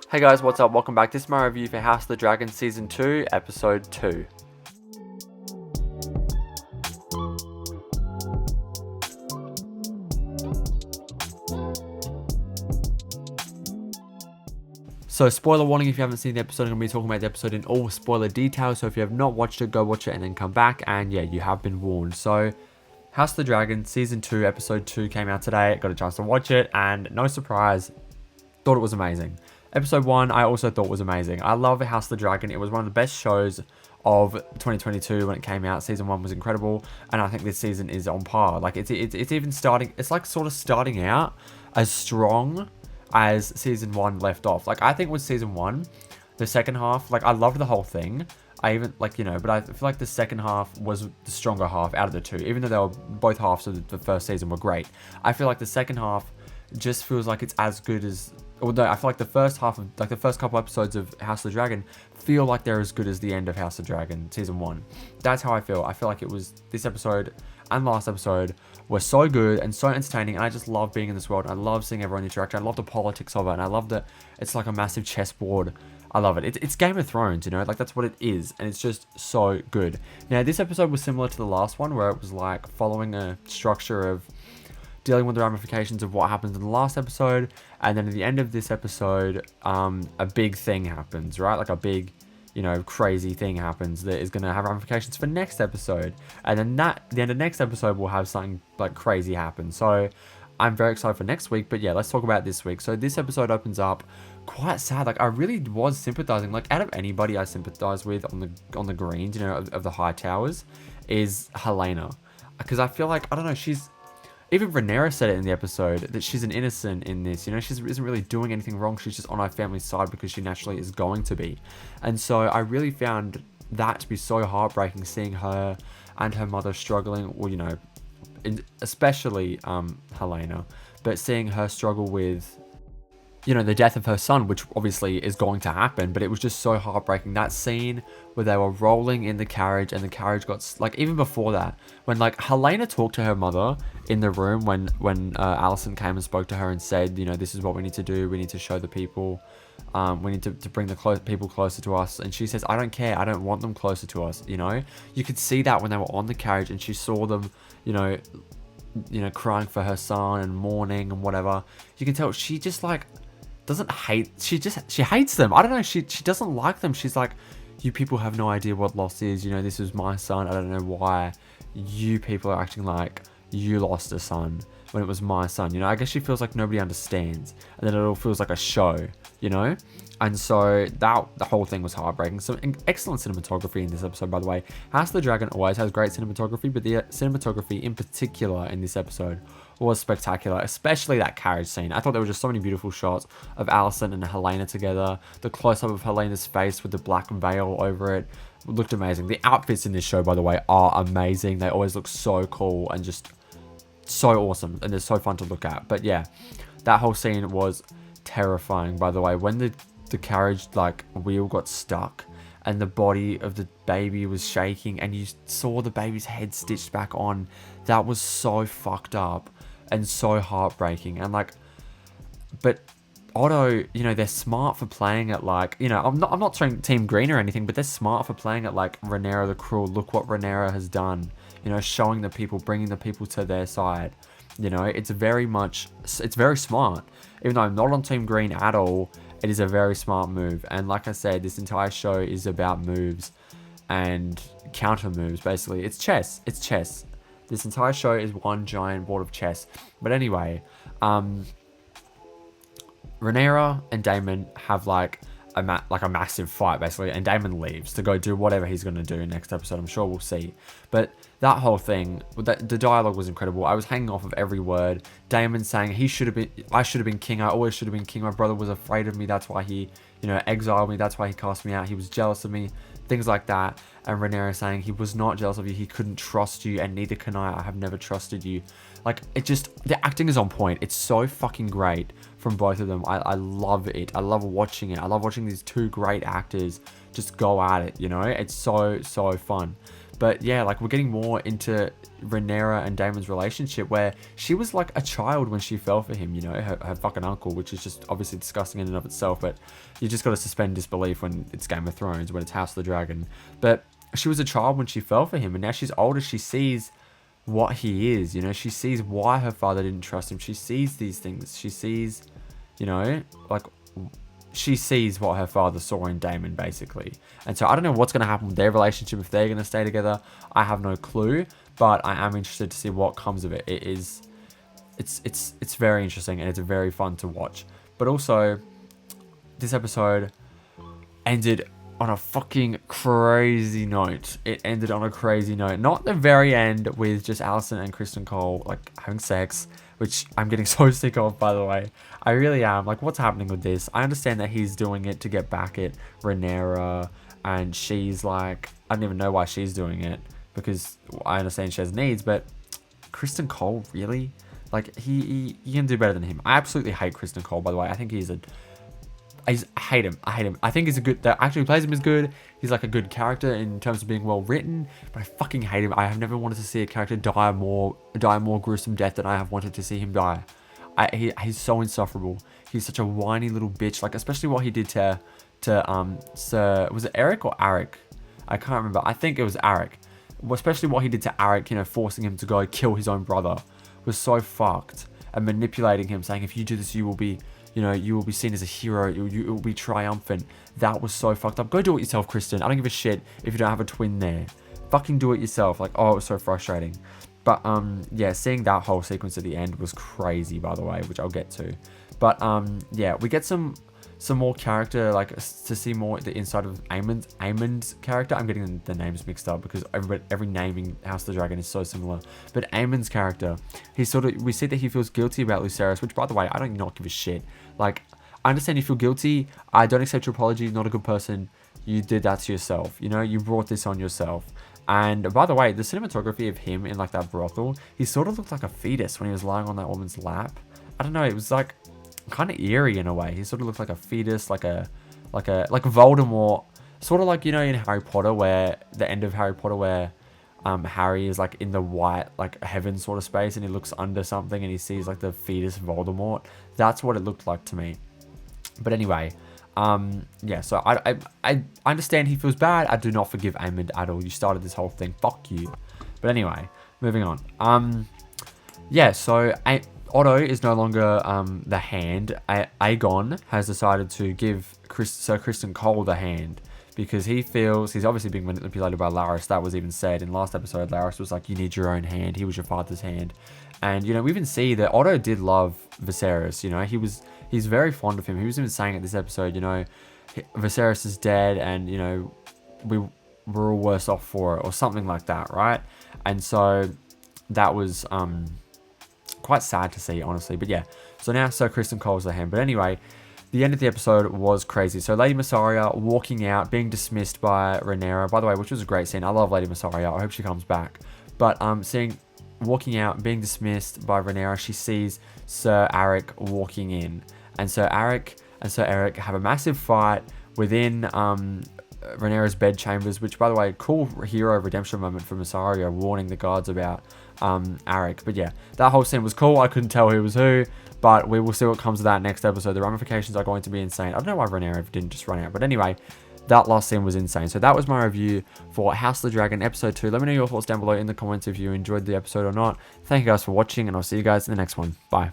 Hey guys, what's up? Welcome back. This is my review for House of the Dragon Season 2, Episode 2. So, spoiler warning, if you haven't seen the episode, I'm going to be talking about the episode in all spoiler details. So if you have not watched it, go watch it and then come back. And yeah, you have been warned. So, House of the Dragon Season 2, Episode 2 came out today. Got a chance to watch it and no surprise, thought it was amazing. Episode 1, I also thought was amazing. I love House of the Dragon. It was one of the best shows of 2022 when it came out. Season 1 was incredible, and I think this season is on par. Like, it's even starting, it's like sort of starting out as strong as Season 1 left off. Like, I think with Season 1, the second half, like, I loved the whole thing. I even, like, you know, but I feel like the second half was the stronger half out of the two. Even though they were, both halves of the first season were great. I feel like the second half just feels like it's as good as... Although I feel like the first half of, like the first couple episodes of House of the Dragon feel like they're as good as the end of House of the Dragon Season 1. That's how I feel. I feel like it was, this episode and last episode were so good and so entertaining, and I just love being in this world. I love seeing everyone interact. I love the politics of it, and I love that it's like a massive chessboard. I love it. It's Game of Thrones, you know, like that's what it is, and it's just so good. Now, this episode was similar to the last one, where it was like following a structure of dealing with the ramifications of what happens in the last episode, and then at the end of this episode, a big thing happens, right? Like a big, you know, crazy thing happens that is going to have ramifications for next episode, and then the end of next episode will have something like crazy happen. So I'm very excited for next week, but yeah, let's talk about this week. So this episode opens up quite sad. Like, I really was sympathizing. Like, out of anybody I sympathize with on the greens, you know, of the high towers, is Helaena, because I feel like, I don't know, she's... Even Rhaenyra said it in the episode, that she's an innocent in this. You know, she isn't really doing anything wrong. She's just on her family's side because she naturally is going to be. And so I really found that to be so heartbreaking, seeing her and her mother struggling, well, you know, especially Helaena, but seeing her struggle with, you know, the death of her son, which obviously is going to happen, but it was just so heartbreaking. That scene where they were rolling in the carriage and the carriage got, like, even before that, when, like, Helaena talked to her mother in the room when Alicent came and spoke to her and said, you know, this is what we need to do. We need to show the people, we need to bring the people closer to us. And she says, I don't care. I don't want them closer to us, you know? You could see that when they were on the carriage and she saw them, you know, crying for her son and mourning and whatever. You can tell she just, like... doesn't hate, she hates them. I don't know, she doesn't like them. She's like, you people have no idea what loss is, you know, this is my son. I don't know why you people are acting like you lost a son when it was my son, you know. I guess she feels like nobody understands, and then it all feels like a show, you know. And so the whole thing was heartbreaking. So excellent cinematography in this episode, by the way. House of the Dragon always has great cinematography, but the cinematography in particular in this episode was spectacular, especially that carriage scene. I thought there were just so many beautiful shots of Alicent and Helaena together. The close-up of Helena's face with the black veil over it looked amazing. The outfits in this show, by the way, are amazing. They always look so cool and just so awesome, and they're so fun to look at. But yeah, that whole scene was terrifying, by the way. When the carriage, like, wheel got stuck and the body of the baby was shaking and you saw the baby's head stitched back on, that was so fucked up and so heartbreaking. And, like, but Otto, you know, they're smart for playing it like, you know, I'm not saying Team Green or anything, but they're smart for playing it like Rhaenyra the Cruel. Look what Rhaenyra has done, you know, showing the people, bringing the people to their side. You know, it's very smart. Even though I'm not on Team Green at all, it is a very smart move. And like I said, this entire show is about moves and counter moves, basically. It's chess. This entire show is one giant board of chess. But anyway, Rhaenyra and Daemon have like a massive fight, basically, and Daemon leaves to go do whatever he's going to do next episode. I'm sure we'll see. But that whole thing, the dialogue was incredible. I was hanging off of every word. Daemon saying I should have been king. I always should have been king. My brother was afraid of me. That's why he, you know, exiled me. That's why he cast me out. He was jealous of me. Things like that. And Rhaenyra saying he was not jealous of you. He couldn't trust you, and neither can I. I have never trusted you. Like, it just, the acting is on point. It's so fucking great from both of them. I love it. I love watching it. I love watching these two great actors just go at it, you know. It's so fun. But yeah, like we're getting more into Rhaenyra and Daemon's relationship, where she was like a child when she fell for him, you know, her fucking uncle, which is just obviously disgusting in and of itself. But you just got to suspend disbelief when it's Game of Thrones, when it's House of the Dragon. But she was a child when she fell for him, and now she's older. She sees what he is, you know. She sees why her father didn't trust him. She sees these things. She sees, you know, like she sees what her father saw in Daemon, basically. And so I don't know what's going to happen with their relationship, if they're going to stay together. I have no clue, but I am interested to see what comes of it. It's very interesting, and it's very fun to watch. But also, this episode ended on a fucking crazy note. It ended on a crazy note. Not the very end with just Alicent and Kristen Cole like having sex, which I'm getting so sick of, by the way. I really am. Like, what's happening with this? I understand that he's doing it to get back at Rhaenyra, and she's like, I don't even know why she's doing it, because I understand she has needs, but Kristen Cole, really? Like, he can do better than him. I absolutely hate Kristen Cole, by the way. I think I hate him. I think he's a good... The actor who plays him is good. He's like a good character in terms of being well written. But I fucking hate him. I have never wanted to see a character die a more gruesome death than I have wanted to see him die. He's so insufferable. He's such a whiny little bitch. Like, especially what he did to Sir... Was it Eric or Arik? I can't remember. I think it was Arik. Well, especially what he did to Arik, you know, forcing him to go kill his own brother, was so fucked. And manipulating him, saying, if you do this, you will be... You know, you will be seen as a hero. You will be triumphant. That was so fucked up. Go do it yourself, Kristen. I don't give a shit if you don't have a twin there. Fucking do it yourself. Like, oh, it was so frustrating. But, yeah, seeing that whole sequence at the end was crazy, by the way, which I'll get to. But, yeah, we get some more character, like, to see more the inside of Aemond's character. I'm getting the names mixed up because every name in House of the Dragon is so similar. But Aemond's character, we see that he feels guilty about Lucerys, which, by the way, I don't not give a shit. Like, I understand you feel guilty. I don't accept your apology. You're not a good person. You did that to yourself. You know, you brought this on yourself. And by the way, the cinematography of him in like that brothel, he sort of looked like a fetus when he was lying on that woman's lap. I don't know. It was like kind of eerie in a way. He sort of looked like a fetus, like Voldemort, sort of like, you know, in Harry Potter, where the end of Harry Potter, where Harry is like in the white like heaven sort of space, and he looks under something and he sees like the fetus Voldemort. That's what it looked like to me. But anyway, yeah, so I understand he feels bad. I do not forgive Aemond at all. You started this whole thing. Fuck you. But anyway, moving on. Yeah, so Otto is no longer the hand. Aegon has decided to give Sir Kristen Cole the hand, because he feels he's obviously being manipulated by Larys. That was even said in last episode. Larys was like, you need your own hand. He was your father's hand. And, you know, we even see that Otto did love Viserys. You know, he's very fond of him. He was even saying at this episode, you know, Viserys is dead, and, you know, we're all worse off for it, or something like that, right? And so that was quite sad to see, honestly. But yeah, so now Sir Kristen Cole's the hand. But anyway, the end of the episode was crazy. So Lady Mysaria walking out, being dismissed by Rhaenyra, by the way, which was a great scene. I love Lady Mysaria. I hope she comes back. But walking out, being dismissed by Rhaenyra, she sees Sir Arik walking in. And Sir Arik and Sir Eric have a massive fight within Rhaenyra's bedchambers, which, by the way, cool hero redemption moment for Mysaria, warning the guards about Arik. But yeah, that whole scene was cool. I couldn't tell who was who, but we will see what comes of that next episode. The ramifications are going to be insane. I don't know why Rhaenyra didn't just run out, but anyway, that last scene was insane. So that was my review for House of the Dragon episode 2. Let me know your thoughts down below in the comments if you enjoyed the episode or not. Thank you guys for watching, and I'll see you guys in the next one. Bye.